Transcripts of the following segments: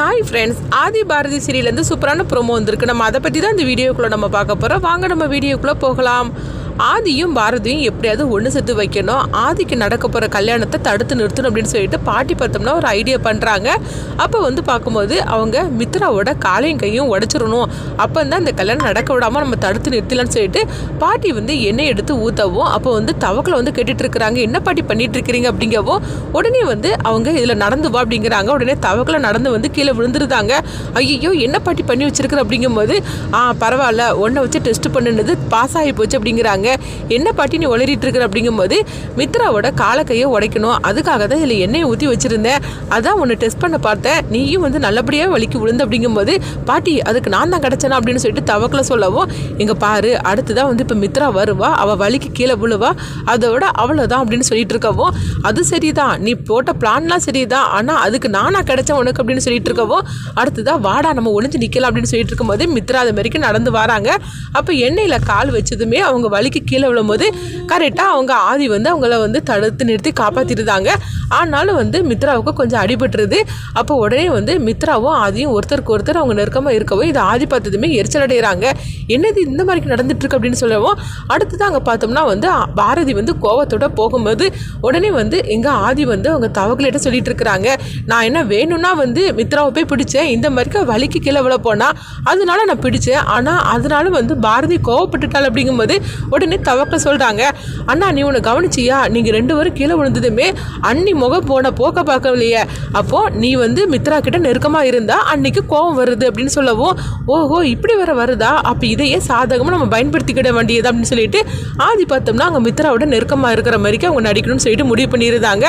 Hi friends, ஆதி பாரதி சீரியலேருந்து சூப்பரான promo வந்திருக்கு. நம்ம அதை பற்றி தான் இந்த வீடியோக்குள்ளே நம்ம பார்க்க போகிறோம். வாங்க நம்ம வீடியோக்குள்ளே போகலாம். ஆதியும் பாரதியும் எப்படியாவது ஒன்று சேர்த்து வைக்கணும், ஆதிக்கு நடக்க போகிற கல்யாணத்தை தடுத்து நிறுத்தணும் அப்படின்னு சொல்லிட்டு பாட்டி பார்த்தோம்னா ஒரு ஐடியா பண்ணுறாங்க. அப்போ பார்க்கும்போது அவங்க மித்ராவோட காலையும் கையும் உடச்சிடணும், அப்போ தான் இந்த கல்யாணம் நடக்க விடாமல் நம்ம தடுத்து நிறுத்தலான்னு சொல்லிட்டு பாட்டி எண்ணெய் எடுத்து ஊற்றவும், அப்போ தவக்கில் கேட்டுட்டு இருக்கிறாங்க. என்ன பாட்டி பண்ணிட்டு இருக்கிறீங்க அப்படிங்கவும், உடனே அவங்க இதில் நடந்து வா அப்படிங்கிறாங்க. உடனே தவக்கில் நடந்து கீழே விழுந்துருந்தாங்க. ஐயோ என்ன பாட்டி பண்ணி வச்சிருக்கிற அப்படிங்கும்போது, பரவாயில்ல ஒன்றை வச்சு டெஸ்ட் பண்ணுனது பாஸ் ஆகி போச்சு அப்படிங்கிறாங்க. என்ன பாட்டி நீ உளறிட்டு இருக்கிற அப்படிங்கும்போது, மித்ராவோட காலை கையை உடைக்கணும், அதுக்காக தான் இதில் எண்ணெயை ஊற்றி வச்சிருந்தேன், அதான் ஒன்று டெஸ்ட் பண்ண பார்த்தேன், நீயும் நல்லபடியாக வலிக்கு விழுந்து அப்படிங்கும்போது, பாட்டி அதுக்கு நான் தான் கிடச்சேனா அப்படின்னு சொல்லிட்டு தவக்கில் சொல்லவும், இங்கே பாரு அடுத்துதான் இப்போ மித்ரா வருவா, அவள் வலிக்கு கீழே விழுவா, அதோட அவ்வளோதான் அப்படின்னு சொல்லிட்டு இருக்கவும், அது சரிதான் நீ போட்ட பிளான்லாம் சரிதான், ஆனால் அதுக்கு நானா கிடைச்சேன் உனக்கு அப்படின்னு சொல்லிட்டு இருக்கவும், அடுத்துதான் வாடா நம்ம ஒளிஞ்சு நிற்கலாம் அப்படின்னு சொல்லிட்டு இருக்கும்போது மித்ரா அது மாதிரிக்கு நடந்து வராங்க. அப்போ எண்ணெயில் கால் வச்சதுமே அவங்க வலிக்கு கீழே விழும்போது கரெக்டாக அவங்க ஆதி அவங்கள தடுத்து நிறுத்தி காப்பாற்றிருந்தாங்க. ஆனாலும் மித்ராவுக்கு கொஞ்சம் அடிபட்டுருது. அப்போ உடனே மித்ராவும் ஆதியும் ஒருத்தருக்கு ஒருத்தர் அவங்க நெருக்கமாக இருக்கவும் இது ஆதி பார்த்ததுமே எரிச்சல் அடைகிறாங்க. என்னது இந்த மாதிரி நடந்துட்டு இருக்கு அப்படின்னு சொல்லவும், அடுத்ததான் அங்கே பார்த்தோம்னா பாரதி கோவத்தோட போகும்போது உடனே எங்கள் ஆதி அவங்க தவக்கலிட்ட சொல்லிட்டு இருக்கிறாங்க, நான் என்ன வேணும்னா மித்ராவை போய் பிடிச்சேன், இந்த மாதிரி வலிக்கு கீழே விழ போனா அதனால நான் பிடிச்சேன், ஆனால் அதனால பாரதி கோவப்பட்டுட்டாள் அப்படிங்கும்போது உடனே தவக்க சொல்கிறாங்க, அண்ணா நீ உன்னை கவனிச்சியா, நீங்கள் 2 பேரும் கீழே விழுந்ததுமே அன்னி முகம் போன போக்க பார்க்கலையே, அப்போது நீ மித்ரா கிட்ட நெருக்கமாக இருந்தா அன்னைக்கு கோவம் வருது அப்படின்னு சொல்லவும், ஓஹோ இப்படி வருதா, அப்போ இதையே சாதகமாக நம்ம பயன்படுத்திக்கிட வேண்டியது அப்படின்னு சொல்லிட்டு ஆதி பார்த்தோம்னா அங்கே மித்ராவோட நெருக்கமாக இருக்கிற மாதிரிக்கு அவங்க நடிக்கணும்னு சொல்லிட்டு முடிவு பண்ணியிருந்தாங்க.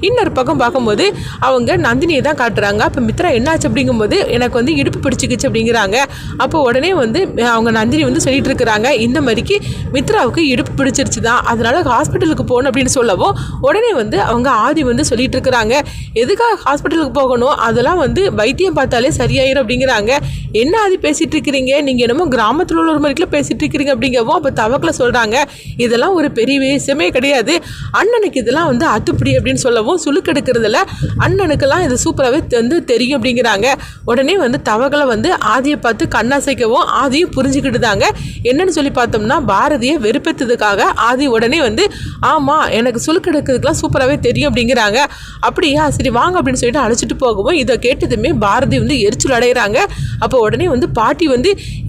இன்னொரு பக்கம் பார்க்கும்போது அவங்க நந்தினியை தான் காட்டுறாங்க. அப்போ மித்ரா என்னாச்சு அப்படிங்கும்போது, எனக்கு இடுப்பு பிடிச்சிக்கிச்சு அப்படிங்கிறாங்க. அப்போ உடனே அவங்க நந்தினி சொல்லிட்டு இருக்கிறாங்க, இந்த மாதிரிக்கு மித்ராவுக்கு இடுப்பு பிடிச்சிருச்சு தான், அதனால ஹாஸ்பிட்டலுக்கு போகணும் அப்படின்னு சொல்லவும், உடனே அவங்க ஆதி சொல்லிட்டு இருக்கிறாங்க, எதுக்காக ஹாஸ்பிட்டலுக்கு போகணும், அதெல்லாம் வைத்தியம் பார்த்தாலே சரியாயிரும் அப்படிங்கிறாங்க. என்ன ஆதி பேசிட்டு இருக்கிறீங்க, நீங்க என்னமோ கிராமத்தில் உள்ள ஒரு மாதிரிக்குள்ள பேசிட்டு இருக்கிறீங்க அப்படிங்கவும், அப்போ தவக்கில் சொல்றாங்க, இதெல்லாம் ஒரு பெரிய விஷயமே கிடையாது, அண்ணனுக்கு இதெல்லாம் அத்துப்படி அப்படின்னு சொல்லவும், சுழுக்கெடுக்கிறதுல அண்ணனுக்கெல்லாம் இது சூப்பராகவே தெரியும் அப்படிங்கிறாங்க. உடனே தவகளை ஆதியை பார்த்து கண்ணாசைக்கவும் ஆதியும் புரிஞ்சுக்கிட்டுதாங்க. என்னன்னு சொல்லி பார்த்தோம்னா, பாரதியை வெறுப்பேற்றதுக்காக ஆதி உடனே ஆமாம் எனக்கு சுழுக்கெடுக்கிறதுக்கெல்லாம் சூப்பராகவே தெரியும் அப்படிங்கிறாங்க. அப்படியா சரி வாங்க அப்படின்னு சொல்லிட்டு அழைச்சிட்டு போகவும், இதை கேட்டதுமே பாரதி எரிச்சல் அடைகிறாங்க. அப்போ உடனே பாட்டி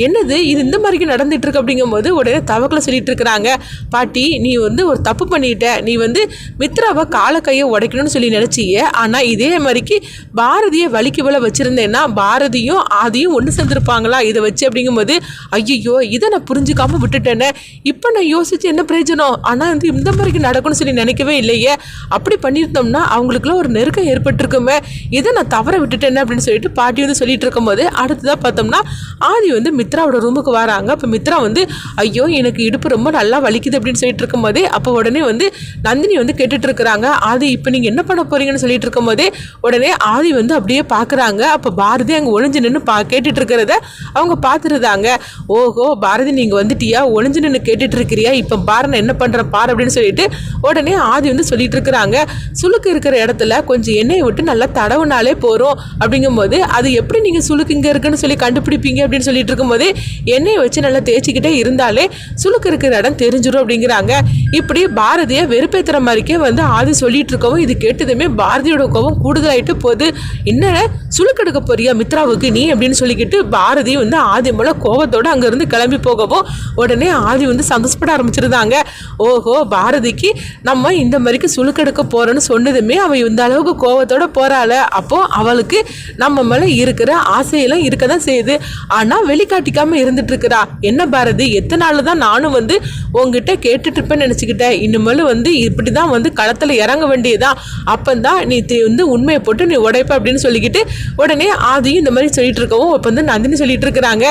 என்னது இது இந்த மாதிரிக்கு நடந்துட்டு இருக்கு அப்படிங்கும்போது, உடனே தவக்கில் சொல்லிட்டு இருக்கிறாங்க, பாட்டி நீ ஒரு தப்பு பண்ணிட்ட, நீ மித்ராவை காலை கையை உடைக்கணும்னு சொல்லி நினைச்சிய, ஆனால் இதே மாதிரிக்கு பாரதியை வலிக்கு விழ வச்சிருந்தேன்னா பாரதியும் ஆதியும் ஒன்று சேர்ந்துருப்பாங்களா இதை வச்சு அப்படிங்கும்போது, ஐயோ இதை நான் புரிஞ்சுக்காம விட்டுட்டேனே, இப்போ நான் யோசிச்சு என்ன பிரயோஜனம், ஆனால் இந்த மாதிரிக்கு நடக்கும்னு சொல்லி நினைக்கவே இல்லையே, அப்படி பண்ணியிருந்தோம்னா அவங்களுக்குலாம் ஒரு நெருக்கம் ஏற்பட்டிருக்குமே, இதை நான் தவற விட்டுட்டேன்னு அப்படின்னு சொல்லிட்டு பாட்டி சொல்லிட்டு இருக்கும்போது, அடுத்ததாக பார்த்தோம்னா ஆதி மித்ராவோட ரூமுக்கு வராங்க. அப்போ மித்ரா ஐயோ எனக்கு இடுப்பு ரொம்ப நல்லா வலிக்குது அப்படின்னு சொல்லிட்டு இருக்கும்போதே, அப்போ உடனே நந்தினி கேட்டுட்டு இருக்கிறாங்க, ஆதி இப்போ நீங்கள் என்ன பண்ண போறீங்கன்னு சொல்லிட்டு இருக்கும்போதே, உடனே ஆதி அப்படியே பார்க்குறாங்க. அப்போ பாரதி அங்கே ஒளிஞ்சு நின்று கேட்டுட்டு இருக்கிறத அவங்க பார்த்துருந்தாங்க. ஓஹோ பாரதி நீங்கள் வந்துட்டியா, ஒளிஞ்சு நின்று கேட்டுட்டு இருக்கிறியா, இப்போ பாரு நான் என்ன பண்ணுறேன் பாரு அப்படின்னு சொல்லிட்டு உடனே ஆதி சொல்லிட்டு இருக்கிறாங்க, சுளுக்கு இருக்கிற இடத்துல கொஞ்சம் எண்ணெயை விட்டு நல்லா தடவுனாலே போகிறோம் அப்படிங்கும்போது, அது எப்படி நீங்கள் சுளுக்கு இங்கே இருக்குன்னு சொல்லி கண்டுபிடிப்பீங்க அப்படின்னு சொல்லிட்டு இருக்கும்போது, எண்ணெயை வச்சு நல்லா தேய்ச்சிக்கிட்டே இருந்தாலே சுளுக்கு இருக்கிற இடம் தெரிஞ்சிடும் அப்படிங்கிறாங்க. இப்படி பாரதியை வெறுப்பேற்றுற மாதிரிக்கே ஆதி சொல்லிட்டு இருக்கவும், இது கேட்டதுமே பாரதியோட கோபம் கூடுதலாயிட்டு போகுது. என்ன சுளுக்கெடுக்க போறியா மித்ராவுக்கு நீ அப்படின்னு சொல்லிக்கிட்டு பாரதி ஆதி மேல கோபத்தோட அங்கிருந்து கிளம்பி போகவும், உடனே ஆதி சந்தோஷப்பட ஆரம்பிச்சிருந்தாங்க. ஓஹோ பாரதிக்கு நம்ம இந்த மாதிரிக்கு சுளுக்கெடுக்க போறோன்னு சொன்னதுமே அவ இந்த அளவுக்கு கோபத்தோட போறாள, அப்போ அவளுக்கு நம்ம மேல இருக்கிற ஆசையெல்லாம் இருக்க தான் செய்யுது, ஆனா வெளிக்காட்டிக்காம இருந்துட்டு இருக்கிறா. என்ன பாரதி எத்தனை நாள் தான் நானும் உங்ககிட்ட கேட்டுட்டு இருப்பேன்னு நினைச்சுக்கிட்டேன், இனிமேல் இப்படிதான் களத்துல இறங்க வேண்டியதான், அப்பந்தான் நீ உண்மையை போட்டு நீ உடைப்ப அப்படின்னு சொல்லிக்கிட்டு உடனே ஆதியும் இந்த மாதிரி சொல்லிட்டு இருக்கவும், இப்போ நந்தினி சொல்லிட்டு இருக்கிறாங்க,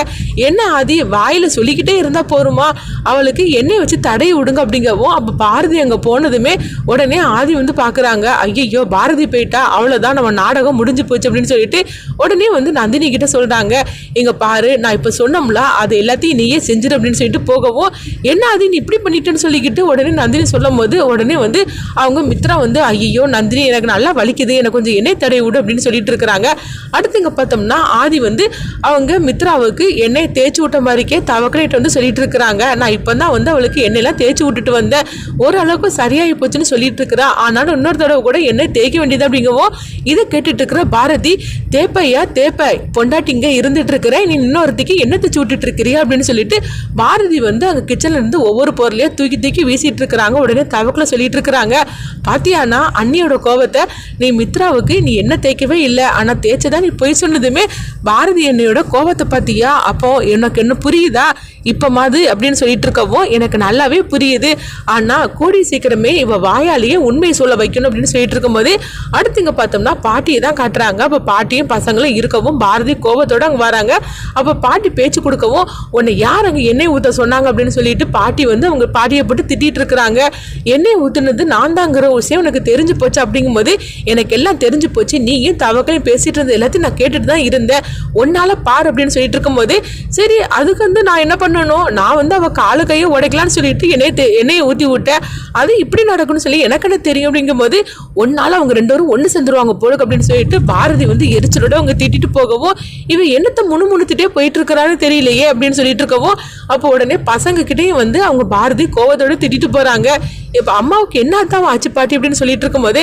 என்ன ஆதி வாயில சொல்லிக்கிட்டே இருந்தா போருமா, அவளுக்கு எண்ணெய் வச்சு தடையை விடுங்க அப்படிங்கவும், அப்போ பாரதி அங்கே போனதுமே உடனே ஆதி பார்க்குறாங்க, இருக்காங்க. ஐயோ பாரதி போயிட்டா அவ்வளோதான், நம்ம நாடகம் முடிஞ்சு போச்சு அப்படின்னு சொல்லிட்டு உடனே வந்து நந்தினி கிட்ட சொல்கிறாங்க, இங்கே பாரு நான் இப்போ சொன்னோம்ல அது எல்லாத்தையும் நீயே செஞ்சிரு அப்படின்னு சொல்லிட்டு போகவும், என்ன அது நீ இப்படி பண்ணிட்டேன்னு சொல்லிக்கிட்டு உடனே நந்தினி சொல்லும் போது உடனே வந்து அவங்க மித்ரா வந்து ஐயோ நந்தினி எனக்கு நல்லா வலிக்குது, எனக்கு கொஞ்சம் எண்ணெய் தடவி விடு அப்படின்னு சொல்லிட்டு இருக்கிறாங்க. அடுத்து இங்கே பார்த்தோம்னா ஆதி வந்து அவங்க மித்ராவுக்கு எண்ணெய் தேய்ச்சி விட்ட மாதிரிக்கே தவக்கலைட்டு வந்து சொல்லிட்டு இருக்கிறாங்க. நான் இப்போ தான் வந்து அவளுக்கு எண்ணெயெல்லாம் தேய்ச்சி விட்டுட்டு வந்தேன், ஓரளவுக்கு சரியாகி போச்சுன்னு சொல்லிட்டு இருக்கிறா. ஆனாலும் இன்னொரு தடவை கூட எண்ணெய் தேய்க்க வேண்டியது அப்படிங்கவும் இதை கேட்டுட்டு இருக்கிற பாரதி, தேப்பையா தேப்ப பொண்டாட்டிங்க இருந்துட்டு இருக்கிறேன், நீ இன்னொருத்திக்கு எண்ணெய் தேய்ச்சி விட்டுட்டு இருக்கிறியா அப்படின்னு சொல்லிட்டு பாரதி வந்து அங்கே கிச்சன்ல இருந்து ஒவ்வொரு பொருளையும் தூக்கி தூக்கி வீசிட்டு இருக்கிறாங்க. உடனே தவக்கில் சொல்லிட்டு இருக்கிறாங்க, பாத்தியானா அண்ணியோட கோபத்தை, நீ மித்ராவுக்கு நீ என்ன தேய்க்கவே இல்லை, ஆனால் தேய்ச்சதான் நீ பொய் சொன்னதுமே பாரதி என்னையோட கோபத்தை பார்த்தியா, அப்போ எனக்கு என்ன புரியுதா இப்போ மாதிரி அப்படின்னு சொல்லிட்டு இருக்கவும் எனக்கு நல்லாவே புரியுது. ஆனால் கூடி சீக்கிரமே இவ வாயாலேயே உண்மையை சொல்ல வைக்கணும் அப்படின்னு சொல்லிட்டு இருக்கும்போது அடுத்து இங்கே பார்த்தோம்னா பாட்டியை தான் காட்டுறாங்க. அப்போ பாட்டியும் பசங்களும் இருக்கவும் பாரதி கோபத்தோடு அங்கே வராங்க. அப்போ பாட்டி பேச்சு கொடுக்கவும், உன்னை யார் அங்கே எண்ணெய் ஊற்ற சொன்னாங்க அப்படின்னு சொல்லிட்டு பாட்டி வந்து அவங்க பாட்டியை போட்டு திட்டிகிட்டு இருக்கிறாங்க. எண்ணெய் ஊற்றுனது நான் தாங்கிற விஷயம் எனக்கு தெரிஞ்சு போச்சு அப்படிங்கும்போது எனக்கு எல்லாம் தெரிஞ்சு போச்சு, நீயும் தவக்களையும் பேசிட்டு இருந்த எல்லாத்தையும் நான் கேட்டுட்டு தான் இருந்தேன், ஒன்னால பார் அப்படின்னு சொல்லிட்டு இருக்கும்போது சரி அதுக்கு வந்து நான் என்ன பண்ணணும், நான் வந்து அவள் காலு கையை உடைக்கலான்னு சொல்லிட்டு எண்ணெயை ஊற்றி விட்டேன், அது இப்படி நடக்கும்னு சொல்லி எனக்கு என்ன தெரியும் அப்படிங்கும்போது ஒன்னால அவங்க ரெண்டு பேரும் ஒன்று சேர்ந்துருவாங்க போலுக்கு அப்படின்னு சொல்லிட்டு பாரதி வந்து எரிச்சலோட அவங்க திட்டிட்டு போகவும், இவன் என்னத்தை முணுமுணுத்துட்டே போயிட்டு இருக்கிறான்னு தெரியலையே அப்படின்னு சொல்லிட்டு இருக்கவும், அப்போ உடனே பசங்க கிட்டேயும் வந்து அவங்க பாரதி கோவத்தோட திட்டிட்டு போறாங்க. இப்போ அம்மாவுக்கு என்ன தான் ஆச்சு பாட்டி அப்படின்னு சொல்லிட்டு இருக்கும்போது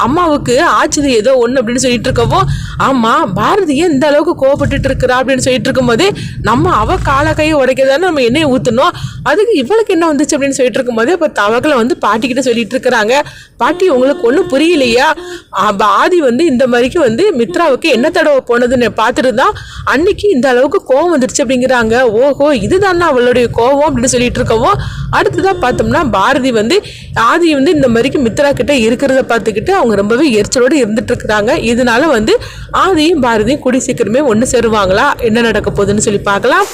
அம்மாவுக்கு ஆச்சுது ஏதோ ஒன்று அப்படின்னு சொல்லிட்டு இருக்கவும், ஆமா பாரதியை இந்த அளவுக்கு கோவப்பட்டுட்டு இருக்கிறா அப்படின்னு சொல்லிட்டு இருக்கும்போது நம்ம அவ கால கையை உடைக்கதானே நம்ம எண்ணெயை ஊற்றணும், அதுக்கு இவளுக்கு என்ன வந்துச்சு அப்படின்னு சொல்லிட்டு இருக்கும்போது இப்போ தவக்களை வந்து பாட்டிக்கிட்ட சொல்லிட்டு இருக்கிறாங்க, பாட்டி உங்களுக்கு ஒன்றும் புரியலையா, ஆதி வந்து இந்த மாதிரிக்கு வந்து மித்ராவுக்கு என்ன தடவை போனதுன்னு பார்த்துட்டு தான் அன்னைக்கு இந்த அளவுக்கு கோவம் வந்துருச்சு அப்படிங்கிறாங்க. ஓஹோ இதுதான் அவளுடைய கோவம் அப்படின்னு சொல்லிட்டு இருக்கவும் அடுத்துதான் பார்த்தோம்னா பாரதி வந்து ஆதி வந்து இந்த மாதிரிக்கு மித்ரா கிட்ட இருக்கிறத பார்த்துக்கிட்டு அவங்க ரொம்பவே எரிச்சலோடு இருந்துட்டு இருக்கிறாங்க. இதனால வந்து ஆதியும் பாரதியும் கூடி சீக்கிரமே ஒன்று சேருவாங்களா, என்ன நடக்க போகுதுன்னு சொல்லி பார்க்கலாம்.